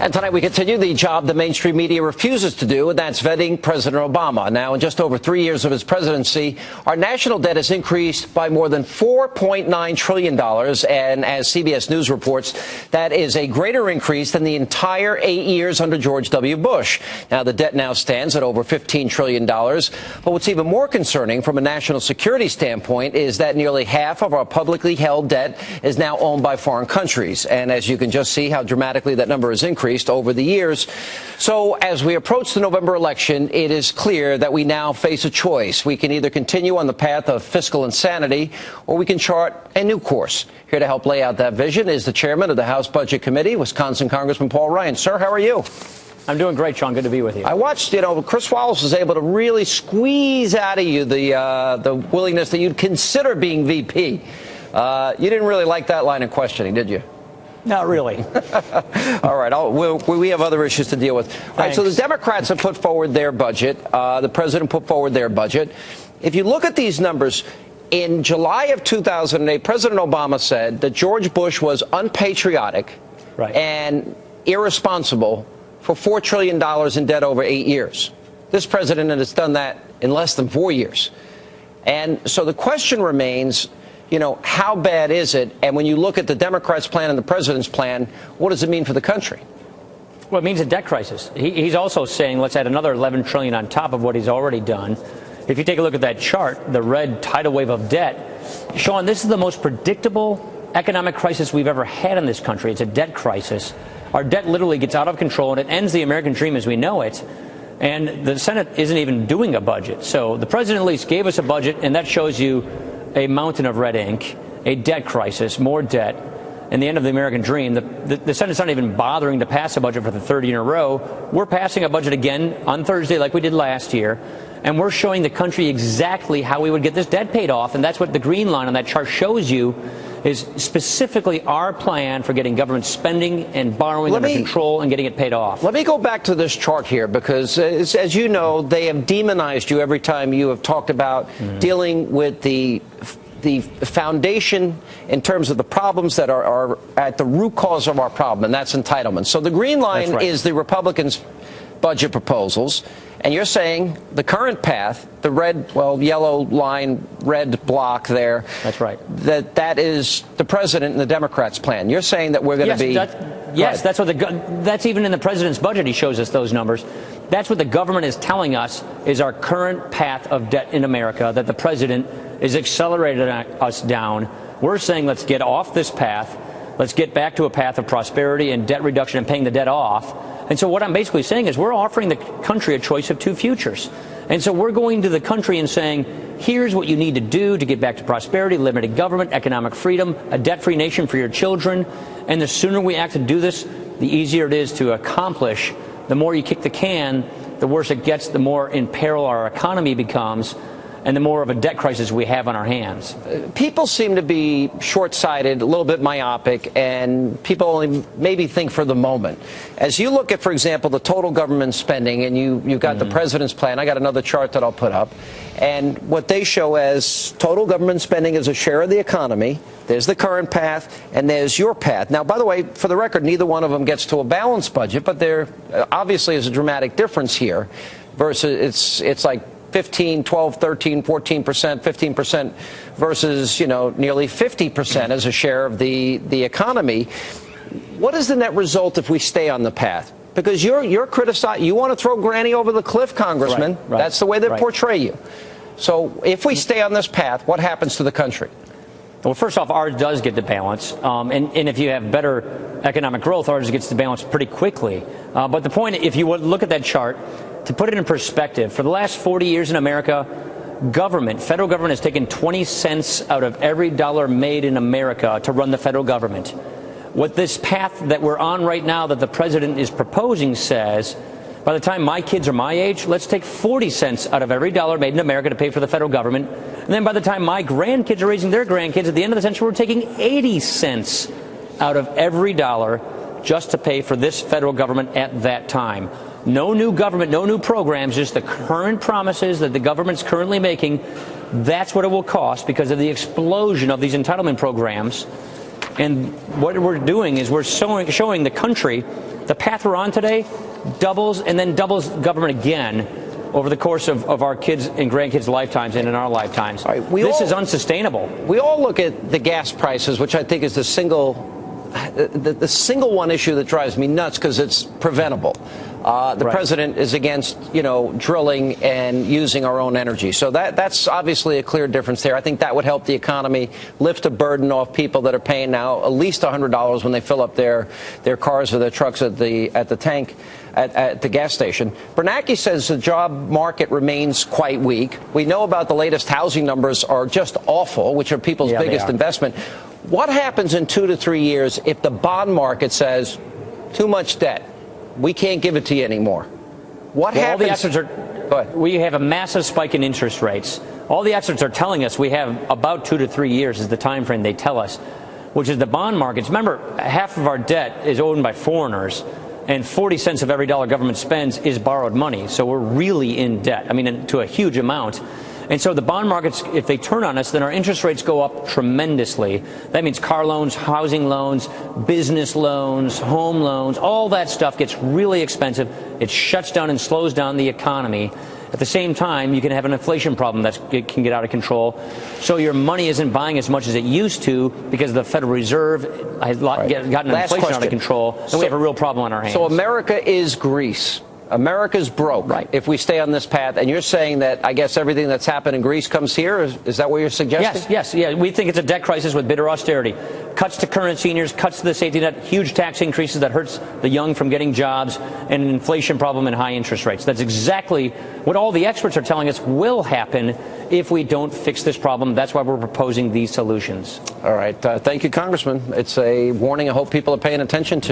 And tonight we continue the job the mainstream media refuses to do, and that's vetting President Obama. Now, in just over 3 years of his presidency, our national debt has increased by more than $4.9 trillion. And as CBS News reports, that is a greater increase than the entire 8 years under George W. Bush. Now, the debt now stands at over $15 trillion. But what's even more concerning from a national security standpoint is that nearly half of our publicly held debt is now owned by foreign countries. And as you can just see how dramatically that number has increased over the years. So as we approach the November election, it is clear that we now face a choice. We can either continue on the path of fiscal insanity, or we can chart a new course. Here to help lay out that vision is the chairman of the House Budget Committee, Wisconsin Congressman Paul Ryan. Sir, how are you? I'm doing great, Sean. Good to be with you. I watched, Chris Wallace was able to really squeeze out of you the willingness that you'd consider being VP. You didn't really like that line of questioning, did you? Not really. All right. We have other issues to deal with. All right, so the Democrats have put forward their budget. The president put forward their budget. If you look at these numbers, in July of 2008, President Obama said that George Bush was unpatriotic and irresponsible for $4 trillion in debt over 8 years. This president has done that in less than 4 years. And so the question remains, how bad is it? And when you look at the Democrats' plan and the president's plan, what does it mean for the country? Well, it means a debt crisis. He's also saying let's add another $11 trillion on top of what he's already done. If you take a look at that chart, the red tidal wave of debt, Sean, this is the most predictable economic crisis we've ever had in this country. It's a debt crisis. Our debt literally gets out of control, and it ends the American dream as we know it. And the Senate isn't even doing a budget. So the president at least gave us a budget, and that shows you a mountain of red ink, a debt crisis, more debt, and the end of the American dream. The Senate's not even bothering to pass a budget for the third year in a row. We're passing a budget again on Thursday like we did last year, and we're showing the country exactly how we would get this debt paid off, and that's what the green line on that chart shows you, is specifically our plan for getting government spending and borrowing under control and getting it paid off. Let me go back to this chart here, because as you know, they have demonized you every time you have talked about dealing with the foundation in terms of the problems that are at the root cause of our problem, and that's entitlement. So the green line is the Republicans' budget proposals, and you're saying the current path, the red, yellow line, red block there. That's right. That is the president and the Democrats' plan. You're saying that we're going to be. Yes, that's what that's even in the president's budget. He shows us those numbers. That's what the government is telling us is our current path of debt in America, that the president is accelerating us down. We're saying let's get off this path. Let's get back to a path of prosperity and debt reduction and paying the debt off. And so what I'm basically saying is we're offering the country a choice of two futures. And so we're going to the country and saying, here's what you need to do to get back to prosperity, limited government, economic freedom, a debt-free nation for your children. And the sooner we act to do this, the easier it is to accomplish. The more you kick the can, the worse it gets, the more in peril our economy becomes, and the more of a debt crisis we have on our hands. People seem to be short-sighted, a little bit myopic, and people only maybe think for the moment. As you look at, for example, the total government spending, and you've got the president's plan, I got another chart that I'll put up, and what they show as total government spending as a share of the economy, there's the current path, and there's your path. Now, by the way, for the record, neither one of them gets to a balanced budget, but there obviously is a dramatic difference here versus it's like 15, 12, 13, 14%, 15% versus, nearly 50% as a share of the economy. What is the net result if we stay on the path? Because you're criticized. You want to throw Granny over the cliff, Congressman. Right. That's the way they portray you. So if we stay on this path, what happens to the country? Well, first off, ours does get to balance. And if you have better economic growth, ours gets to balance pretty quickly. But the point, if you would look at that chart, to put it in perspective, for the last 40 years in America, federal government has taken 20 cents out of every dollar made in America to run the federal government. What this path that we're on right now that the president is proposing says, by the time my kids are my age, let's take 40 cents out of every dollar made in America to pay for the federal government. And then by the time my grandkids are raising their grandkids, at the end of the century, we're taking 80 cents out of every dollar just to pay for this federal government at that time. No new government, no new programs, just the current promises that the government's currently making. That's what it will cost because of the explosion of these entitlement programs. And what we're doing is we're showing the country the path we're on today doubles and then doubles government again over the course of our kids' and grandkids' lifetimes and in our lifetimes. Right, this is unsustainable. We all look at the gas prices, which I think is the single one issue that drives me nuts because it's preventable. The president is against, drilling and using our own energy. So that's obviously a clear difference there. I think that would help the economy, lift a burden off people that are paying now at least $100 when they fill up their cars or their trucks at the tank at the gas station. Bernanke says the job market remains quite weak. We know about the latest housing numbers are just awful, which are people's biggest investment. What happens in 2 to 3 years if the bond market says too much debt? We can't give it to you anymore. What happens? All the experts we have a massive spike in interest rates. All the experts are telling us we have about 2 to 3 years is the time frame they tell us, which is the bond markets. Remember, half of our debt is owned by foreigners, and 40 cents of every dollar government spends is borrowed money. So we're really in debt, to a huge amount. And so the bond markets, if they turn on us, then our interest rates go up tremendously. That means car loans, housing loans, business loans, home loans, all that stuff gets really expensive. It shuts down and slows down the economy. At the same time, you can have an inflation problem that can get out of control. So your money isn't buying as much as it used to because the Federal Reserve has gotten inflation out of control, and we have a real problem on our hands. So America is Greece. America's broke if we stay on this path. And you're saying that, I guess, everything that's happened in Greece comes here? Is that what you're suggesting? Yes. We think it's a debt crisis with bitter austerity. Cuts to current seniors, cuts to the safety net, huge tax increases that hurts the young from getting jobs, and an inflation problem and high interest rates. That's exactly what all the experts are telling us will happen if we don't fix this problem. That's why we're proposing these solutions. All right. Thank you, Congressman. It's a warning I hope people are paying attention to.